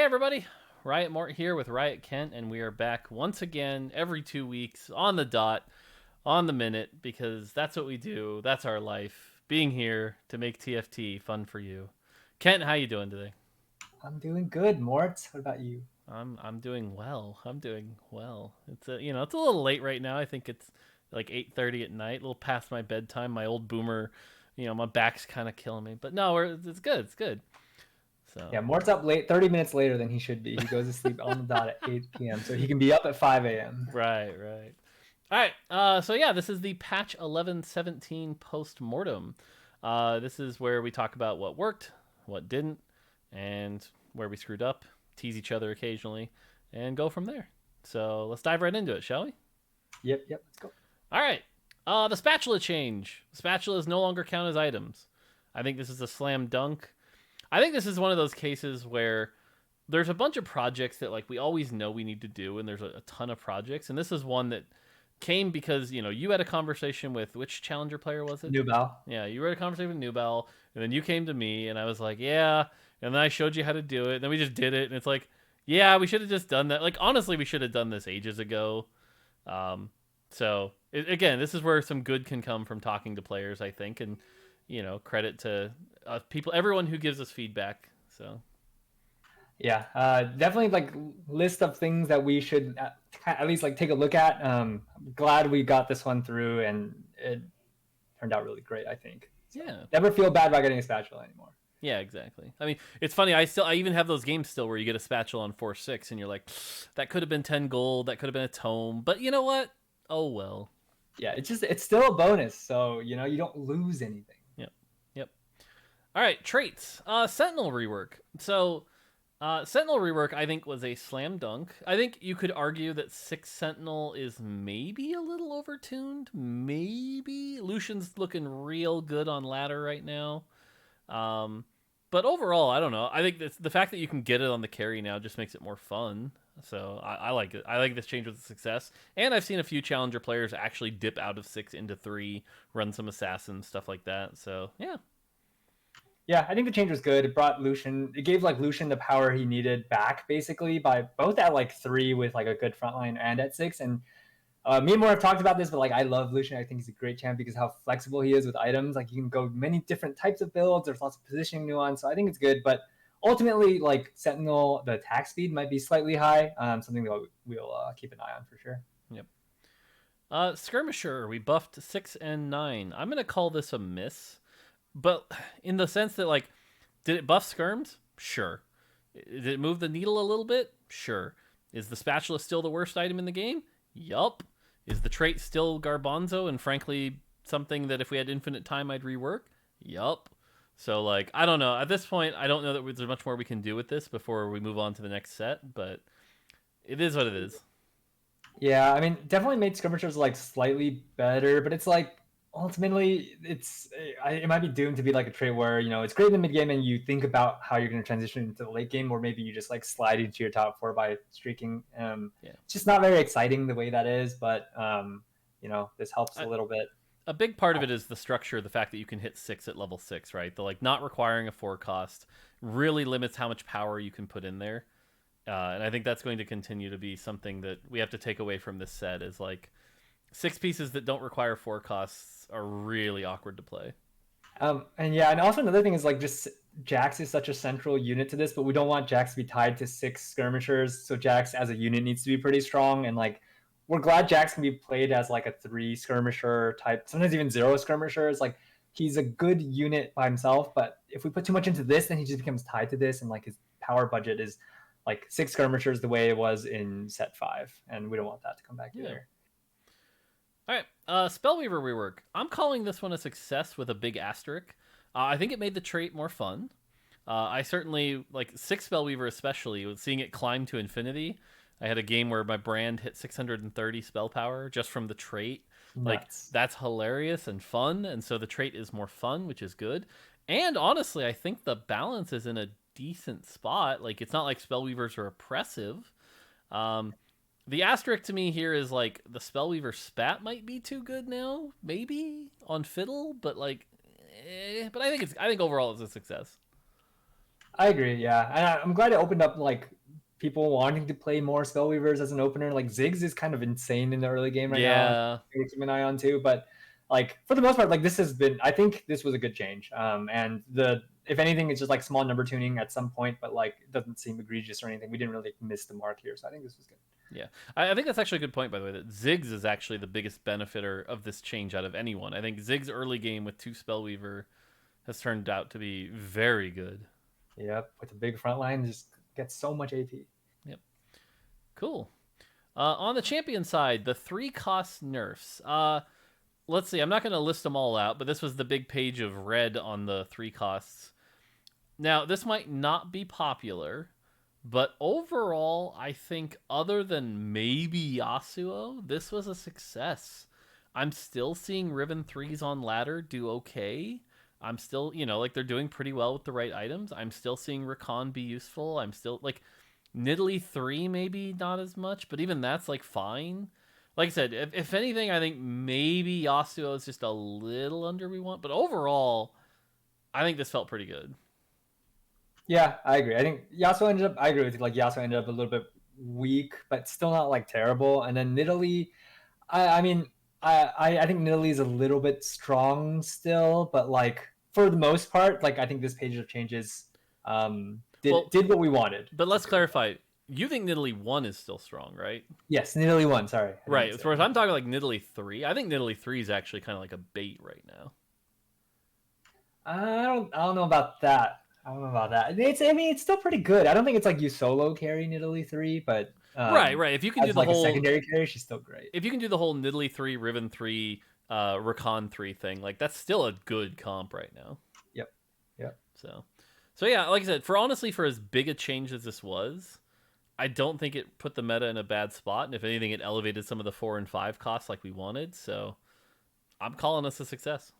Hey everybody, Riot Mort here with Riot Kent, and we are back once again every 2 weeks on the dot, on the minute, because that's what we do. That's our life, being here to make TFT fun for you. Kent, how you doing today? I'm doing good, Mort. What about you? I'm doing well. I'm doing well. It's a little late right now. I think it's like 8:30 at night, a little past my bedtime. My old boomer, my back's kind of killing me, but no, it's good. It's good. So Yeah, Mort's up late, 30 minutes later than he should be. He goes to sleep on the dot at 8 p.m. so he can be up at 5 a.m. right, right. All right. So yeah, this is the patch 11.17 post mortem. This is where we talk about what worked, what didn't, and where we screwed up, tease each other occasionally, and go from there. So let's dive right into it, shall we? Yep, let's go. All right. The spatula change. Spatulas no longer count as items. I think this is a slam dunk. I think this is one of those cases where there's a bunch of projects that like we always know we need to do, and there's a ton of projects, and this is one that came because you had a conversation with which challenger player was it? New Bell. Yeah, you had a conversation with Nubel, and then you came to me, and I was like, yeah, and then I showed you how to do it, and then we just did it, and it's like, yeah, we should have just done that. Like honestly, we should have done this ages ago. Again, this is where some good can come from talking to players, I think, and credit to people, everyone who gives us feedback. So Yeah, definitely like list of things that we should at least like take a look at. I'm glad we got this one through, and it turned out really great. I think. So yeah, never feel bad about getting a spatula anymore. yeah, exactly. I mean, it's funny. I even have those games still where you get a spatula on 4-6, and you're like, that could have been 10 gold, that could have been a tome, but you know what? Oh well. Yeah, it's still a bonus, so you don't lose anything. Yep, yep. All right, traits. Sentinel rework. So Sentinel rework, I think, was a slam dunk. I think you could argue that 6 Sentinel is maybe a little overtuned. Maybe. Lucian's looking real good on ladder right now. Um, but overall, I don't know. I think the fact that you can get it on the carry now just makes it more fun. So I like it. I like this change with the success. And I've seen a few challenger players actually dip out of 6 into 3, run some assassins, stuff like that. So yeah, Yeah, I think the change was good. It brought Lucian. It gave like Lucian the power he needed back, basically, by both at like 3 with like a good front line and at 6. And me and Moore have talked about this, but like I love Lucian. I think he's a great champ because how flexible he is with items. Like you can go many different types of builds. There's lots of positioning nuance, so I think it's good. But ultimately, like Sentinel, the attack speed might be slightly high. Something that we'll keep an eye on for sure. yep. Skirmisher, we buffed 6 and 9. I'm gonna call this a miss, but in the sense that like, did it buff skirms? Sure. Did it move the needle a little bit? Sure. Is the spatula still the worst item in the game? Yup. Is the trait still garbanzo and frankly something that if we had infinite time I'd rework? Yup. So like, I don't know. At this point, I don't know that there's much more we can do with this before we move on to the next set, but it is what it is. Yeah, I mean, definitely made skirmishers like slightly better, but it's like ultimately it might be doomed to be like a trait where it's great in the mid game and you think about how you're going to transition into the late game, or maybe you just like slide into your top 4 by streaking. Yeah. It's just not very exciting the way that is, but this helps a little bit. A big part of it is the structure, the fact that you can hit 6 at level 6, right? The like not requiring a 4 cost really limits how much power you can put in there. And I think that's going to continue to be something that we have to take away from this set is like 6 pieces that don't require 4 costs are really awkward to play. And also another thing is like just Jax is such a central unit to this, but we don't want Jax to be tied to 6 skirmishers. So Jax as a unit needs to be pretty strong, and like we're glad Jax can be played as like a 3 skirmisher type, sometimes even 0 skirmishers. Like he's a good unit by himself, but if we put too much into this, then he just becomes tied to this, and like his power budget is like 6 skirmishers the way it was in set 5, and we don't want that to come back either. All right, Spellweaver rework. I'm calling this one a success with a big asterisk. I think it made the trait more fun. I certainly like 6 Spellweaver, especially with seeing it climb to infinity. I had a game where my brand hit 630 spell power just from the trait. Like that's hilarious and fun, and so the trait is more fun, which is good. And honestly, I think the balance is in a decent spot. Like it's not like Spellweavers are oppressive. The asterisk to me here is like the Spellweaver spat might be too good now, maybe on fiddle, but like, but I think overall it's a success. I agree. Yeah, and I'm glad it opened up like people wanting to play more Spellweavers as an opener. Like Ziggs is kind of insane in the early game right now. Yeah. To keep an eye on too, but like for the most part, like this has been. I think this was a good change. And if anything, it's just like small number tuning at some point, but like it doesn't seem egregious or anything. We didn't really miss the mark here, so I think this was good. Yeah, I think that's actually a good point, by the way, that Ziggs is actually the biggest benefiter of this change out of anyone. I think Ziggs' early game with 2 Spellweaver has turned out to be very good. Yep, with the big front line, just gets so much AP. Yep. Cool. On the champion side, the 3 cost nerfs. Let's see, I'm not going to list them all out, but this was the big page of red on the 3 costs. Now, this might not be popular, but overall, I think other than maybe Yasuo, this was a success. I'm still seeing Riven 3s on ladder do okay. I'm still, like they're doing pretty well with the right items. I'm still seeing Rakan be useful. I'm still, like, Nidalee 3 maybe not as much, but even that's, like, fine. Like I said, if anything, I think maybe Yasuo is just a little under we want, but overall, I think this felt pretty good. Yeah, I agree. I think Yasuo ended up. I agree with you. Like Yasuo ended up a little bit weak, but still not like terrible. And then Nidalee, I mean, I think Nidalee is a little bit strong still, but like for the most part, like I think this page of changes did what we wanted. But let's clarify. You think Nidalee 1 is still strong, right? Yes, Nidalee 1. Sorry. Right. As far as I'm talking like Nidalee 3, I think Nidalee 3 is actually kind of like a bait right now. I don't know about that. I don't know about that. It's still pretty good. I don't think it's like you solo carry Nidalee 3, but right. If you can do the whole a secondary carry, she's still great. If you can do the whole Nidalee 3, Riven 3, Rakan 3 thing, like that's still a good comp right now. Yep. So yeah, like I said, for as big a change as this was, I don't think it put the meta in a bad spot, and if anything, it elevated some of the 4 and 5 costs like we wanted. So I'm calling this a success.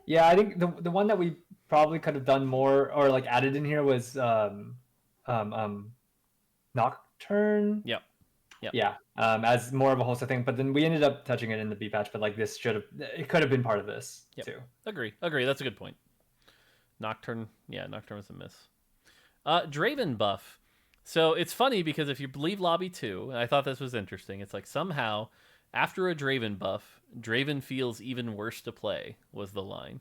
Yeah, I think the one that we probably could have done more or like added in here was Nocturne. Yep. Yeah, as more of a wholesale thing, but then we ended up touching it in the B patch. But like this it could have been part of this too. Agree. That's a good point. Nocturne was a miss. Draven buff. So it's funny because if you believe Lobby 2, and I thought this was interesting, it's like somehow after a Draven buff, Draven feels even worse to play, was the line.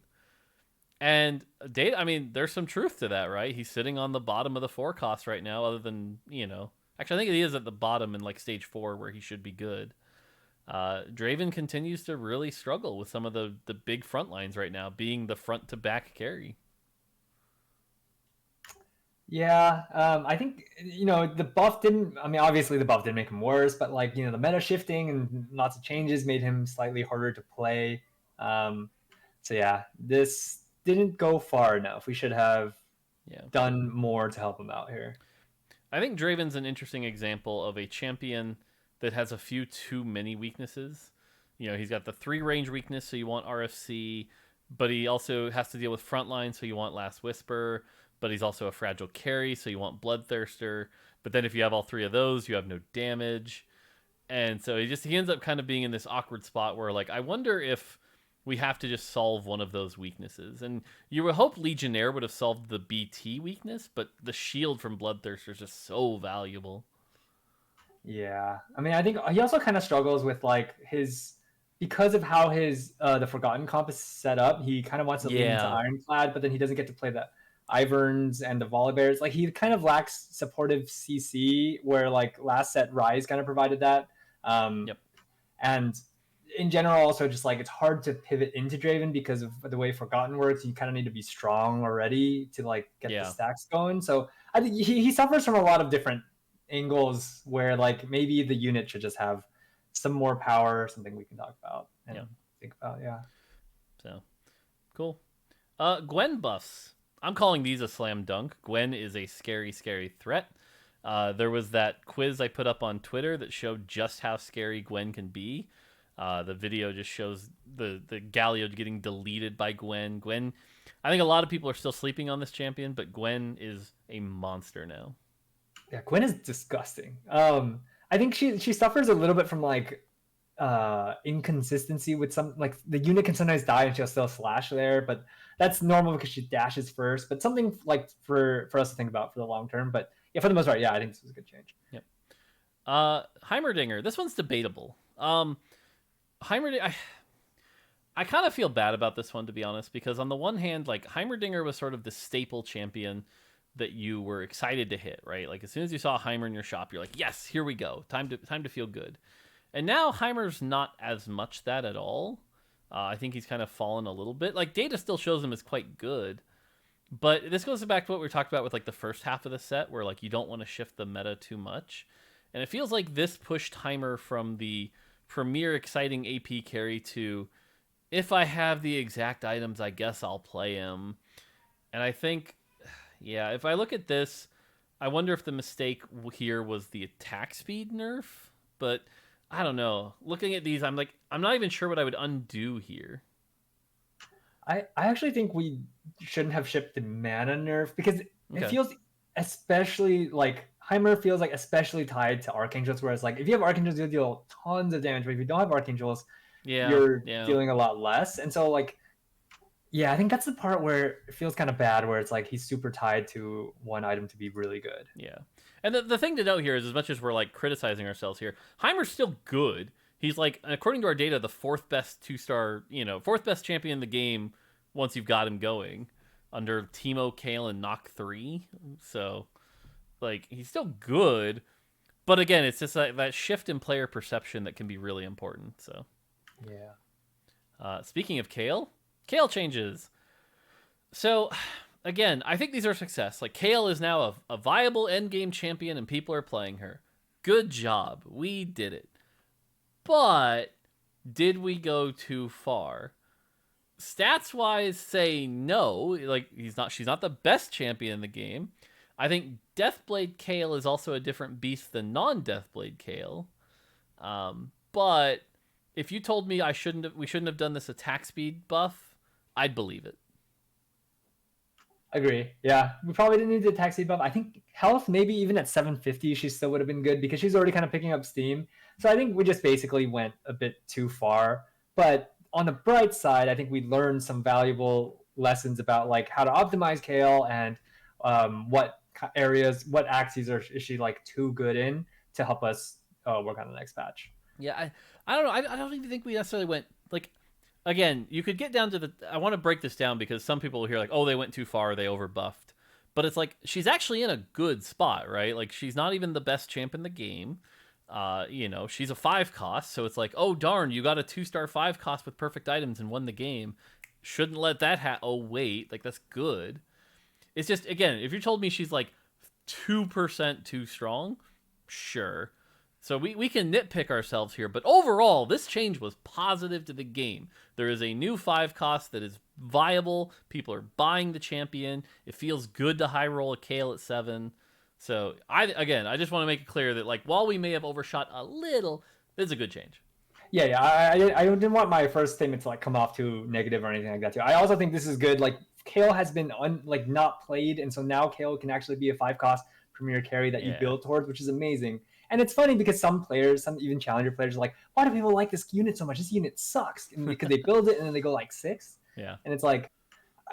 And there's some truth to that, right? He's sitting on the bottom of the 4 cost right now, other than, actually I think he is at the bottom in like stage 4 where he should be good. Draven continues to really struggle with some of the big front lines right now, being the front to back carry. Yeah, I think the buff didn't. I mean, obviously the buff didn't make him worse, but like the meta shifting and lots of changes made him slightly harder to play. So yeah, this didn't go far enough. We should have done more to help him out here. I think Draven's an interesting example of a champion that has a few too many weaknesses. He's got the 3 range weakness, so you want RFC, but he also has to deal with frontline, so you want Last Whisper. But he's also a fragile carry, so you want Bloodthirster. But then if you have all 3 of those, you have no damage. And so he ends up kind of being in this awkward spot where, like, I wonder if we have to just solve one of those weaknesses. And you would hope Legionnaire would have solved the BT weakness, but the shield from Bloodthirster is just so valuable. Yeah. I mean, I think he also kind of struggles with, like, because of how his the Forgotten comp is set up, he kind of wants to lean into Ironclad, but then he doesn't get to play the Iverns and the Volibears. Like he kind of lacks supportive CC where like last set Rise kind of provided that. And in general also just like it's hard to pivot into Draven because of the way Forgotten works. You kind of need to be strong already to like get the stacks going. So I think he suffers from a lot of different angles where like maybe the unit should just have some more power, something we can talk about and think about. So cool. Gwen buffs. I'm calling these a slam dunk. Gwen is a scary, scary threat. There was that quiz I put up on Twitter that showed just how scary Gwen can be. The video just shows the Galio getting deleted by Gwen. I think a lot of people are still sleeping on this champion, but Gwen is a monster now. Yeah, Gwen is disgusting. I think she suffers a little bit from like inconsistency with some, like the unit can sometimes die and she'll still slash there, but that's normal because she dashes first, but something like for us to think about for the long term. But yeah, for the most part, yeah, I think this was a good change. Yep. Heimerdinger. This one's debatable. Heimerdinger. I kind of feel bad about this one, to be honest, because on the one hand, like, Heimerdinger was sort of the staple champion that you were excited to hit, right? Like, as soon as you saw Heimer in your shop, you're like, yes, here we go. Time to feel good. And now Heimer's not as much that at all. I think he's kind of fallen a little bit. Like, data still shows him as quite good. But this goes back to what we talked about with, like, the first half of the set, where, like, you don't want to shift the meta too much. And it feels like this pushed Heimer from the premier exciting AP carry to, if I have the exact items, I guess I'll play him. And I think, yeah, if I look at this, I wonder if the mistake here was the attack speed nerf. But I don't know. Looking at these, I'm not even sure what I would undo here. I actually think we shouldn't have shipped the mana nerf because it feels especially like Heimer feels like especially tied to Archangels, whereas like if you have Archangels, you'll deal tons of damage, but if you don't have Archangels, you're dealing a lot less. And so like, yeah, I think that's the part where it feels kind of bad, where it's like he's super tied to one item to be really good. Yeah. And the thing to note here is, as much as we're like criticizing ourselves here, Heimer's still good. He's like, according to our data, the fourth best 2-star, fourth best champion in the game once you've got him going, under Teemo, Kayle, and Nock 3. So, like, he's still good. But again, it's just like that shift in player perception that can be really important. So, yeah. Speaking of Kayle changes. So, again, I think these are a success. Like, Kayle is now a viable endgame champion, and people are playing her. Good job. We did it. But did we go too far? Stats-wise, say no. Like, she's not the best champion in the game. I think Deathblade Kayle is also a different beast than non-Deathblade Kayle. But if you told me we shouldn't have done this attack speed buff, I'd believe it. Agree. Yeah, we probably didn't need the attack speed buff. I think health, maybe even at 750, she still would have been good because she's already kind of picking up steam. So I think we just basically went a bit too far. But on the bright side, I think we learned some valuable lessons about like how to optimize Kayle and what areas, what axes is she like too good in to help us work on the next patch. Yeah, I don't know. I don't even think we necessarily went like. Again, you could get down to I want to break this down because some people will hear like, oh, they went too far, they overbuffed. But it's like, she's actually in a good spot, right? Like, she's not even the best champ in the game. She's a 5 cost, so it's like, oh, darn, you got a 2-star 5 cost with perfect items and won the game. Shouldn't let that oh, wait, like, that's good. It's just, again, if you told me she's like 2% too strong, sure. So we can nitpick ourselves here, but overall, this change was positive to the game. There is a new 5 cost that is viable. People are buying the champion. It feels good to high roll a Kayle at 7. So I just want to make it clear that like while we may have overshot a little, it's a good change. Yeah. I didn't want my first statement to like come off too negative or anything like that too. I also think this is good. Like Kayle has been not played, and so now Kayle can actually be a 5 cost premier carry that you build towards, which is amazing. And it's funny because some players, some even challenger players are like, why do people like this unit so much? This unit sucks. And because they build it and then they go like 6. Yeah. And it's like,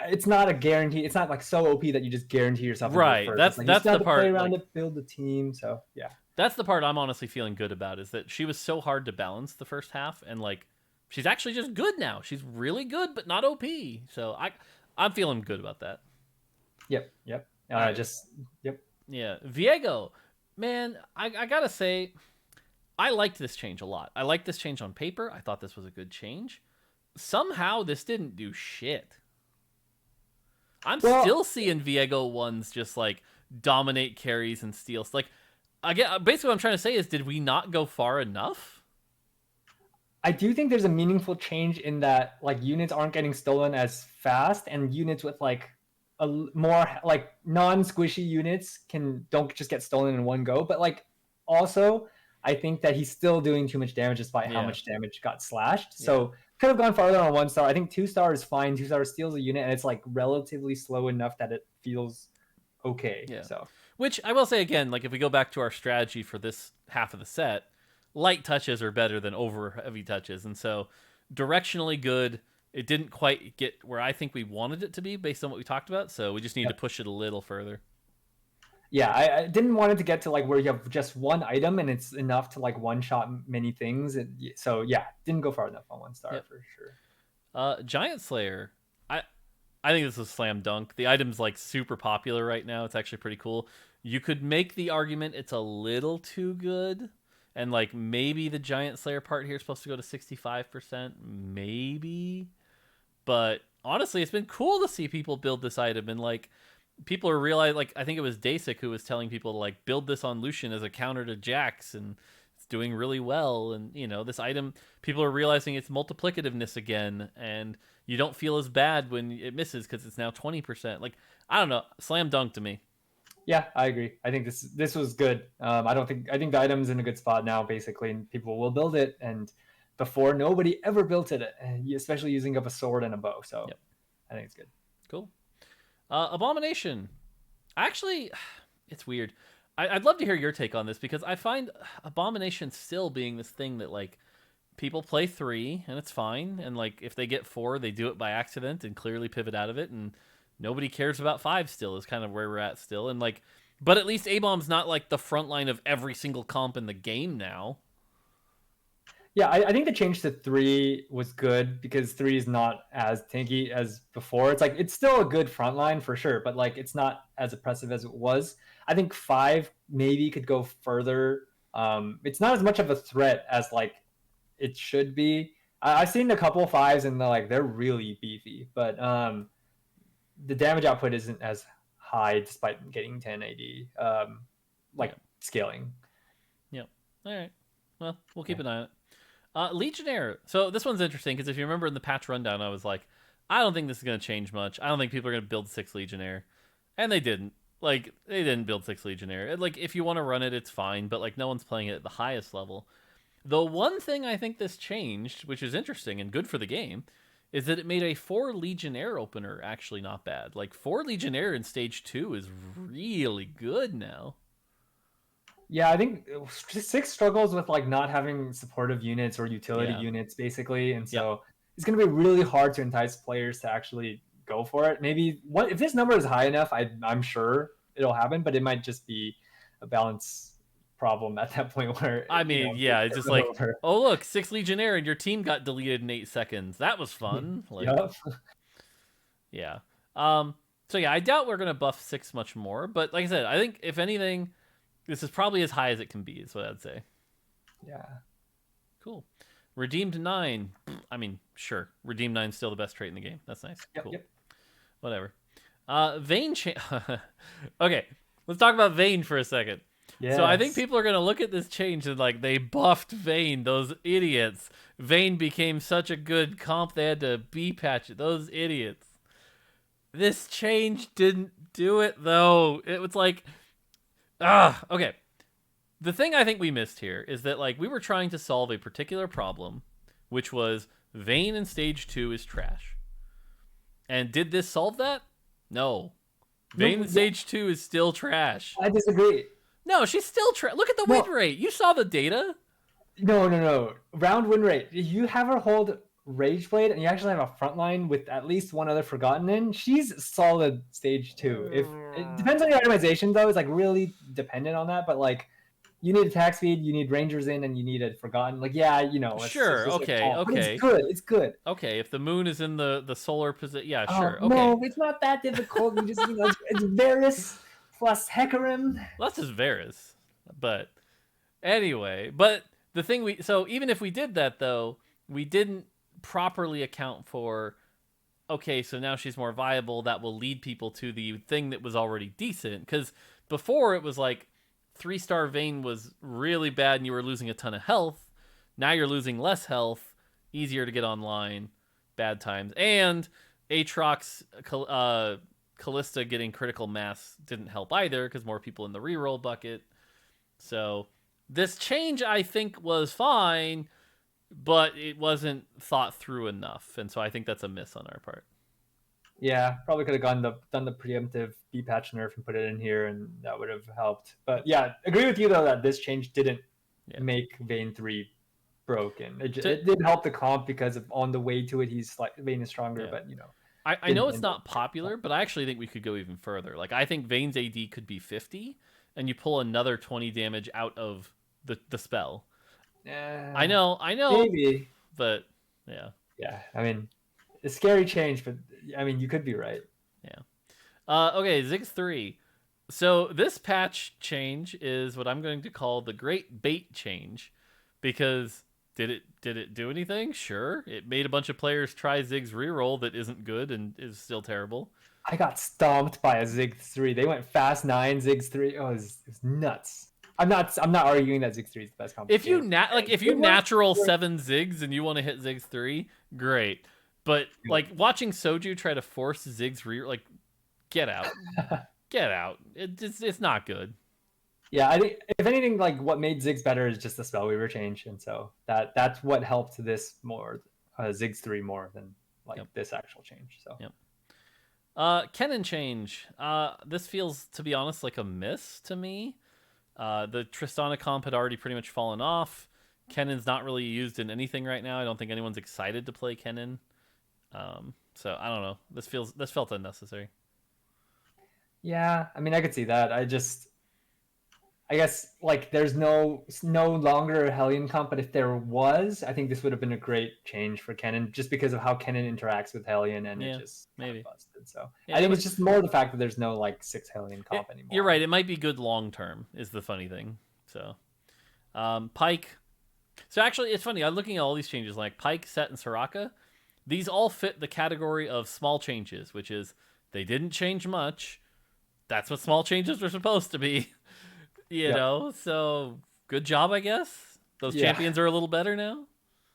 it's not a guarantee. It's not like so OP that you just guarantee yourself. Right. That's like, the part. Play around it, build the team. So yeah. That's the part I'm honestly feeling good about, is that she was so hard to balance the first half, and like she's actually just good now. She's really good, but not OP. So I'm feeling good about that. Yep. Yep. Yeah. Viego. Man, I gotta say, I liked this change a lot. I liked this change on paper. I thought this was a good change. Somehow, this didn't do shit. I'm still seeing Viego ones just like dominate carries and steals. Like, again, basically what I'm trying to say is, did we not go far enough? I do think there's a meaningful change in that like units aren't getting stolen as fast, and units with like a more like non-squishy units don't just get stolen in one go. But like also I think that he's still doing too much damage despite how much damage got slashed. So could have gone farther on 1-star. I think 2-star is fine. 2-star steals a unit and it's like relatively slow enough that it feels okay. Yeah. So which I will say again, like if we go back to our strategy for this half of the set, light touches are better than over heavy touches, and so directionally good. it didn't quite get where I think we wanted it to be based on what we talked about. So we just need to push it a little further. Yeah, I didn't want it to get to like where you have just one item and it's enough to like one shot many things. So yeah, didn't go far enough on 1 star for sure. Giant Slayer. I think this is a slam dunk. The item's like super popular right now. It's actually pretty cool. You could make the argument it's a little too good. And like maybe the Giant Slayer part here is supposed to go to 65%. Maybe. But honestly, it's been cool to see people build this item. And like people are realizing, like I think it was Dasik who was telling people to like build this on Lucian as a counter to Jax. And it's doing really well. And you know, this item, people are realizing its multiplicativeness again. And you don't feel as bad when it misses because it's now 20%. Like, I don't know. Slam dunk to me. Yeah, I agree. I think this was good. I think the item's in a good spot now, basically, and people will build it. And before, nobody ever built it, especially using up a sword and a bow. So I think it's good. Cool. Abomination. Actually, it's weird. I'd love to hear your take on this because I find Abomination still being this thing that like people play 3 and it's fine, and like if they get 4, they do it by accident and clearly pivot out of it, and nobody cares about 5 still is kind of where we're at still. And like, but at least A-Bomb's not like the front line of every single comp in the game now. Yeah, I think the change to 3 was good because 3 is not as tanky as before. It's like it's still a good front line for sure, but like it's not as oppressive as it was. I think 5 maybe could go further. It's not as much of a threat as like it should be. I've seen a couple 5s and they're really beefy, but the damage output isn't as high despite getting 10 AD, scaling. Yep. All right. Well, we'll keep an eye on it. Legionnaire. So this one's interesting because if you remember in the patch rundown, I was like, I don't think this is going to change much. I don't think people are going to build 6 Legionnaire. And they didn't. Like, they didn't build 6 Legionnaire. Like, if you want to run it, it's fine. But, like, no one's playing it at the highest level. The one thing I think this changed, which is interesting and good for the game, is that it made a 4 Legionnaire opener actually not bad. Like, 4 Legionnaire in Stage 2 is really good now. Yeah, I think 6 struggles with like not having supportive units or utility units basically, and so it's going to be really hard to entice players to actually go for it. Maybe if this number is high enough, I'm sure it'll happen, but it might just be a balance problem at that point where I mean, it's just like, oh look, 6 Legionnaire and your team got deleted in 8 seconds. That was fun. Like, yeah. So yeah, I doubt we're going to buff 6 much more, but like I said, I think if anything, this is probably as high as it can be, is what I'd say. Yeah. Cool. Redeemed 9. I mean, sure. Redeemed 9 is still the best trait in the game. That's nice. Cool. Yep. Whatever. Vayne change. Okay. Let's talk about Vayne for a second. Yes. So I think people are going to look at this change and like, they buffed Vayne. Those idiots. Vayne became such a good comp, they had to B-patch it. Those idiots. This change didn't do it, though. It was like... okay. The thing I think we missed here is that like we were trying to solve a particular problem, which was Vayne in Stage 2 is trash. And did this solve that? No. Vayne in Stage 2 is still trash. I disagree. No, she's still trash. Look at the win rate. You saw the data. No. Round win rate. You have her hold Rageblade, and you actually have a front line with at least one other Forgotten in. She's solid Stage 2. If it depends on your itemization, though, it's like really dependent on that. But like, you need attack speed, you need Rangers in, and you need a Forgotten. Like, sure, okay. It's good. Okay, if the moon is in the solar position, sure. Okay. No, it's not that difficult. You just it's Varus plus Hecarim. Well, that's just Varus, but anyway. But the thing even if we did that though, we didn't properly account for, okay, so now she's more viable, that will lead people to the thing that was already decent, because before it was like 3-star Vayne was really bad and you were losing a ton of health. Now you're losing less health, easier to get online, bad times, and Aatrox Callista getting critical mass didn't help either because more people in the reroll bucket. So this change I think was fine, but it wasn't thought through enough, and so I think that's a miss on our part. Yeah, probably could have done the preemptive B-patch nerf and put it in here, and that would have helped. But yeah, agree with you though that this change didn't make Vayne 3 broken. It did help the comp because on the way to it, Vayne is stronger, Yeah. but I know it's not popular, but I actually think we could go even further. Like, I think Vayne's AD could be 50, and you pull another 20 damage out of the spell. I know, maybe. but yeah. Yeah, I mean, a scary change, but I mean, you could be right. Yeah. Okay, Ziggs 3. So this patch change is what I'm going to call the Great Bait Change, because did it do anything? Sure. It made a bunch of players try Ziggs reroll that isn't good and is still terrible. I got stomped by a Ziggs 3. They went fast 9, Ziggs 3. Oh, it was nuts. I'm not arguing that Ziggs 3 is the best comp. If you natural 7 Ziggs and you want to hit Ziggs 3, great. But like watching Soju try to force Ziggs like, get out. Get out. It's not good. Yeah, I think if anything, like what made Ziggs better is just the Spellweaver change, and so that's what helped this more, Ziggs 3 more than this actual change. So Kennen change. This feels, to be honest, like a miss to me. The Tristana comp had already pretty much fallen off. Kennen's not really used in anything right now. I don't think anyone's excited to play Kennen. So I don't know. This felt unnecessary. Yeah, I mean, I could see that. I guess like there's no longer a Hellion comp, but if there was, I think this would have been a great change for Kennen, just because of how Kennen interacts with Hellion, and it just maybe busted. So I think it's just more the fact that there's no like 6 Hellion comp anymore. You're right. It might be good long term is the funny thing. So Pyke. So actually, it's funny. I'm looking at all these changes like Pyke, Set, and Soraka. These all fit the category of small changes, which is they didn't change much. That's what small changes were supposed to be. You know, so good job, I guess. Those champions are a little better now.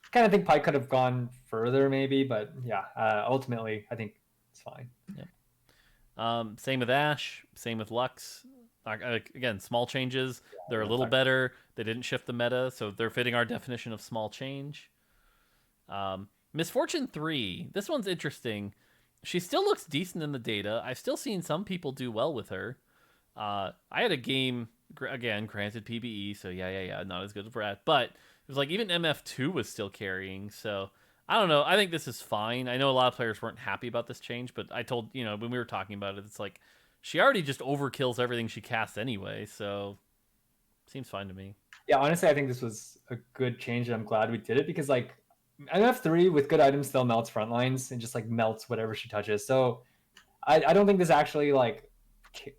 I kind of think Pyke could have gone further, maybe, but yeah, ultimately, I think it's fine. Yeah. Same with Ashe. Same with Lux. Again, small changes. They're a little better. They didn't shift the meta, so they're fitting our definition of small change. Misfortune 3. This one's interesting. She still looks decent in the data. I've still seen some people do well with her. I had a game, again, granted PBE, so yeah, not as good as Brad, but it was like even MF2 was still carrying, so I don't know. I think this is fine. I know a lot of players weren't happy about this change, but I told, when we were talking about it, it's like she already just overkills everything she casts anyway, so seems fine to me. Yeah, honestly, I think this was a good change, and I'm glad we did it, because like MF3 with good items still melts front lines and just like melts whatever she touches. So I don't think this actually like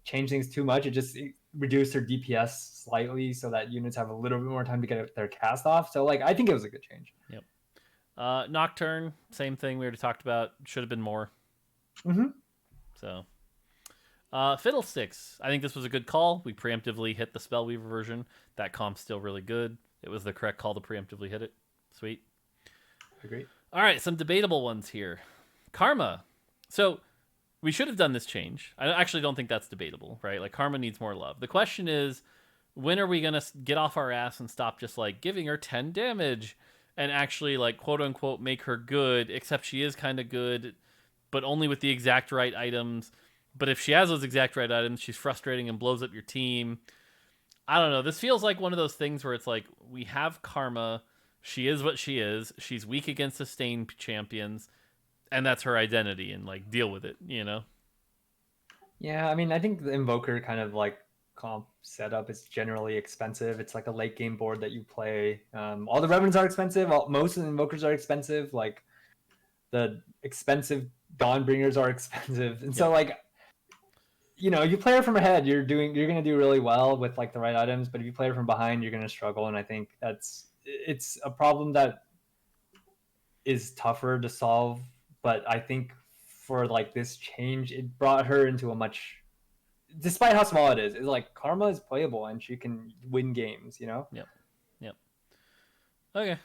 changed things too much. It just reduced her DPS slightly so that units have a little bit more time to get their cast off. So like I think it was a good change. Yep. Nocturne, same thing we already talked about. Should have been more. So Fiddlesticks. I think this was a good call. We preemptively hit the Spellweaver version. That comp's still really good. It was the correct call to preemptively hit it. Sweet. Agree. All right, some debatable ones here. Karma. So we should have done this change. I actually don't think that's debatable, right? Like Karma needs more love. The question is, when are we going to get off our ass and stop just like giving her 10 damage and actually like quote unquote make her good, except she is kind of good, but only with the exact right items. But if she has those exact right items, she's frustrating and blows up your team. I don't know. This feels like one of those things where it's like we have Karma. She is what she is. She's weak against sustained champions, and that's her identity, and like deal with it, Yeah, I mean, I think the Invoker kind of like comp setup is generally expensive. It's like a late game board that you play. All the Revenants are expensive. Most of the Invokers are expensive. Like the expensive Dawnbringers are expensive, and so like you play her from ahead, you're gonna do really well with like the right items. But if you play her from behind, you're gonna struggle, and I think it's a problem that is tougher to solve, but I think for like this change, it brought her into a much, despite how small it is, it's like Karma is playable and she can win games, Yep. Okay.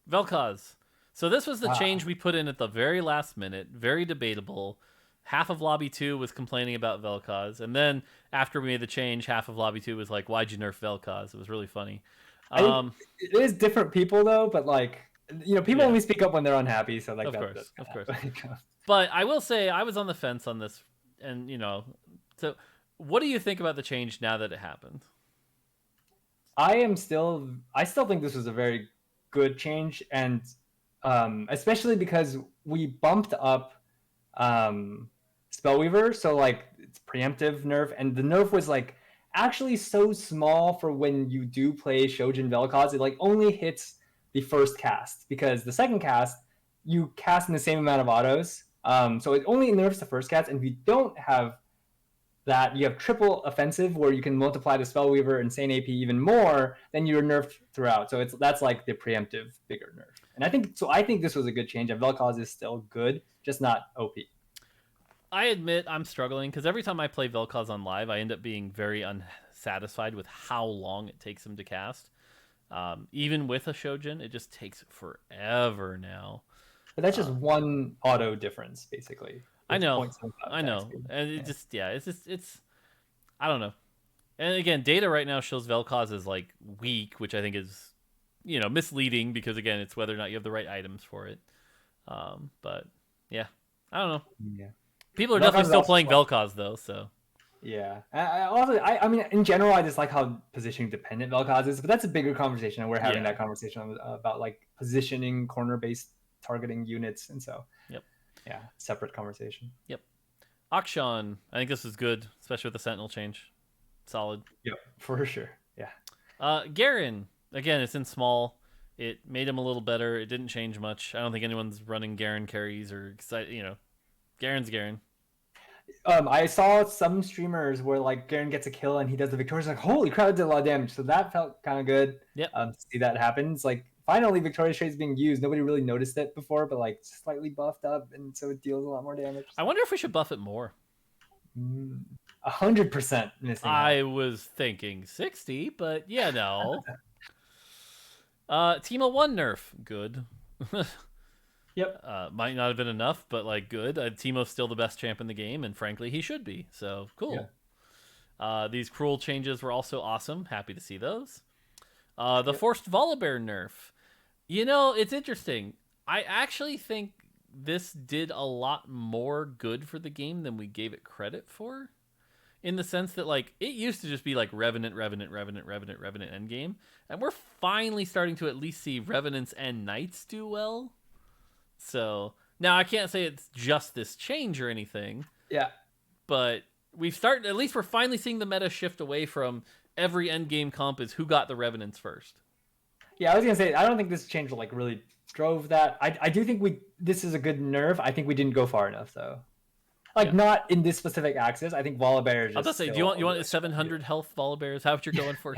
Vel'Koz. So this was the change we put in at the very last minute, very debatable. Half of Lobby 2 was complaining about Vel'Koz, and then after we made the change, half of Lobby 2 was like, why'd you nerf Vel'Koz? It was really funny. It is different people though, but like people only speak up when they're unhappy, so like of course. But I will say I was on the fence on this, and so what do you think about the change now that it happened? I still think this was a very good change, and especially because we bumped up Spellweaver, so like it's preemptive nerf, and the nerf was like actually so small for when you do play Shojin Vel'Koz. It like only hits the first cast, because the second cast you cast in the same amount of autos. So it only nerfs the first cast, and if you don't have that, you have triple offensive where you can multiply the Spellweaver insane AP even more, then you're nerfed throughout. So that's like the preemptive bigger nerf. And I think this was a good change. And Vel'Koz is still good, just not OP. I admit I'm struggling because every time I play Vel'Koz on live, I end up being very unsatisfied with how long it takes him to cast. Even with a Shojin, it just takes forever now. But that's just one auto difference, basically. I know, and it's I don't know. And again, data right now shows Vel'Koz is like weak, which I think is, misleading because again, it's whether or not you have the right items for it. But yeah, I don't know. Yeah, people are definitely still playing Vel'Koz though, so. Yeah, I mean, in general, I just like how positioning dependent Vel'Koz is, but that's a bigger conversation, and we're having that conversation about like positioning, corner based targeting units, and so. Yeah, separate conversation. Yep. Akshan, I think this is good, especially with the Sentinel change. Solid. Yep, for sure. Yeah. Garen, again, it's in small. It made him a little better. It didn't change much. I don't think anyone's running Garen carries or excited. Garen's Garen. I saw some streamers where like Garen gets a kill and he does the Victorious, like holy crap, it did a lot of damage. So that felt kind of good. Yeah. To see that happens, like finally Victorious Trade is being used. Nobody really noticed it before, but like slightly buffed up, and so it deals a lot more damage. I wonder if we should buff it more. 100% missing. I was thinking 60, but Teemo 1 nerf, good. Yep. Might not have been enough, but like good. Teemo's still the best champ in the game, and frankly, he should be. So cool. Yeah. These cruel changes were also awesome. Happy to see those. The forced Volibear nerf. It's interesting. I actually think this did a lot more good for the game than we gave it credit for. In the sense that, like, it used to just be like Revenant endgame. And we're finally starting to at least see Revenants and Knights do well. So, now I can't say it's just this change or anything. Yeah. But at least we're finally seeing the meta shift away from every endgame comp is who got the Revenants first. Yeah, I was gonna say I don't think this change like really drove that. I do think this is a good nerf. I think we didn't go far enough though. Like not in this specific axis. I think Volibear is just. I was gonna say, do you want a 700 health Volibear? Is that what you're going for?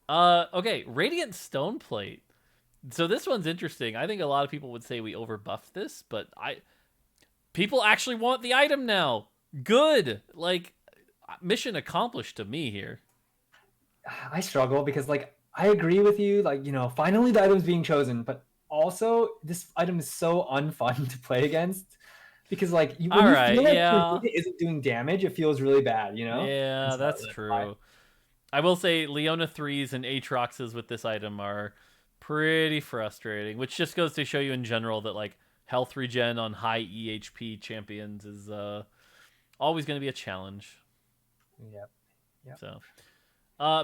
Okay, Radiant Stoneplate. So this one's interesting. I think a lot of people would say we overbuffed this, but people actually want the item now. Good. Like, mission accomplished to me here. I struggle because like I agree with you, like, finally the item's being chosen, but also this item is so unfun to play against because like when you feel like it isn't doing damage, it feels really bad, Yeah, that's true. I will say Leona 3s and Aatroxes with this item are pretty frustrating, which just goes to show you in general that like health regen on high EHP champions is always going to be a challenge. Yep. So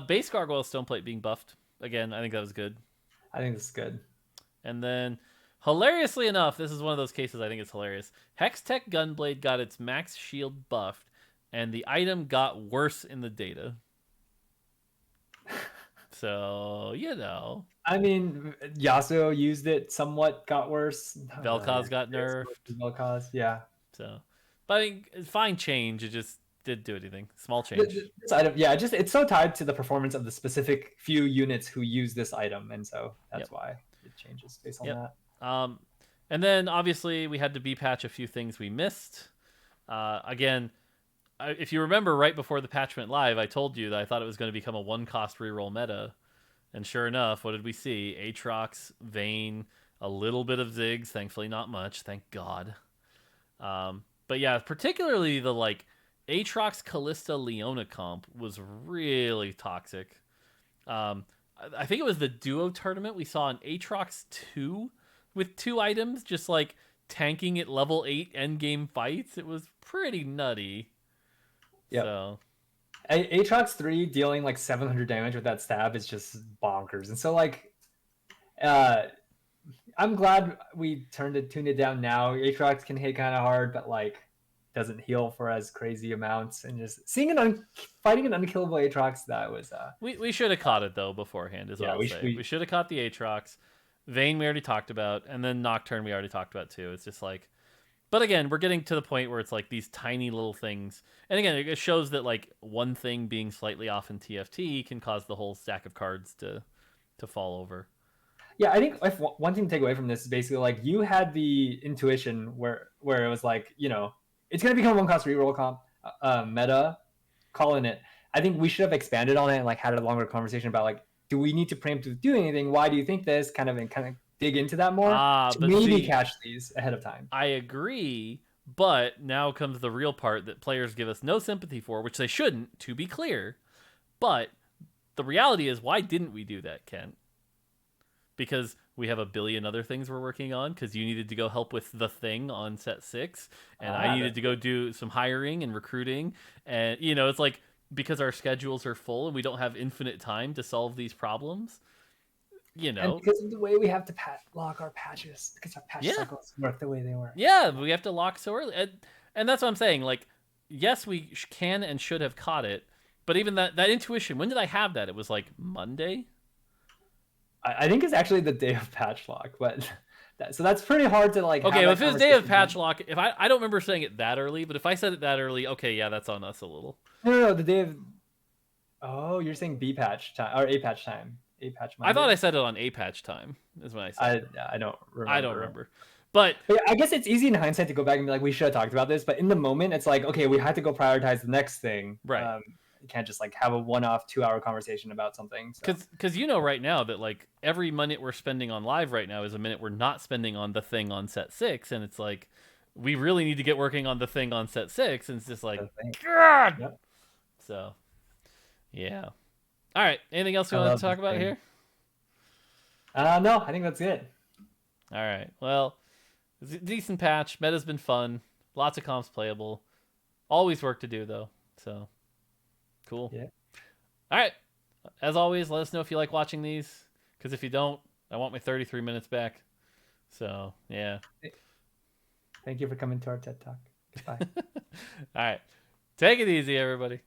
base Gargoyle Stoneplate being buffed. Again, I think that was good. I think this is good. And then, hilariously enough, this is one of those cases I think it's hilarious. Hextech Gunblade got its max shield buffed, and the item got worse in the data. So, I mean, Yasuo used it somewhat, got worse. Vel'Koz got nerfed. Vel'Koz, yeah. So, but I mean, fine change. It just didn't do anything. Small change. This item, it's so tied to the performance of the specific few units who use this item, and so that's why it changes based on that. And then obviously we had to B-patch a few things we missed. Again, if you remember right before the patch went live, I told you that I thought it was going to become a one-cost reroll meta, and sure enough, what did we see? Aatrox, Vayne, a little bit of Ziggs, thankfully not much, thank God. But yeah, particularly the like Aatrox Callista Leona comp was really toxic. I think it was the duo tournament we saw an Aatrox 2 with 2 items just like tanking at level 8 endgame fights. It was pretty nutty. Yeah. So Aatrox 3 dealing like 700 damage with that stab is just bonkers. And so like Uh, I'm glad we tuned it down now. Aatrox can hit kind of hard, but like doesn't heal for as crazy amounts. And just seeing fighting an unkillable Aatrox, that was We should have caught it though beforehand, is what yeah, I'll say. We we should have caught the Aatrox. Vayne we already talked about, and then Nocturne we already talked about too. It's just like, but again, we're getting to the point where it's like these tiny little things, and again, it shows that like one thing being slightly off in TFT can cause the whole stack of cards to fall over. yeah, I think if one thing to take away from this is basically like you had the intuition where it was like, it's gonna become one cost reroll comp meta, calling it. I think we should have expanded on it and like had a longer conversation about like, do we need to preemptively do anything? Why do you think this? Kind of dig into that more to But maybe see, catch these ahead of time. I agree, but now comes the real part that players give us no sympathy for, which they shouldn't, to be clear. But the reality is, why didn't we do that, Ken? Because we have a billion other things we're working on, because you needed to go help with the thing on set 6, and I needed to go do some hiring and recruiting, and it's like, because our schedules are full and we don't have infinite time to solve these problems, And because of the way we have to lock our patches, because our patch cycles work the way they work. Yeah, we have to lock so early, and that's what I'm saying. Like, yes, we can and should have caught it, but even that intuition. When did I have that? It was like Monday. I think it's actually the day of patch lock, but so that's pretty hard to like. Okay, well, if it's day of patch lock, if I don't remember saying it that early, but if I said it that early, okay, yeah, that's on us a little. No, the day of. Oh, you're saying B patch time or A patch time? A patch. Monday? I thought I said it on A patch time. Is when I said. I don't remember. I don't remember. But I guess it's easy in hindsight to go back and be like, we should have talked about this. But in the moment, it's like, okay, we had to go prioritize the next thing. Right. You can't just like have a one-off 2-hour conversation about something. Because right now that like every minute we're spending on live right now is a minute we're not spending on the thing on set 6, and it's like we really need to get working on the thing on set 6, and it's just like God. Yep. So, yeah. All right. Anything else we want to talk about here? No, I think that's it. All right. Well, it's a decent patch. Meta's been fun. Lots of comps playable. Always work to do though. So, cool. Yeah. All right. As always, let us know if you like watching these. Because if you don't, I want my 33 minutes back. So, yeah. Thank you for coming to our TED Talk. Goodbye. All right. Take it easy, everybody.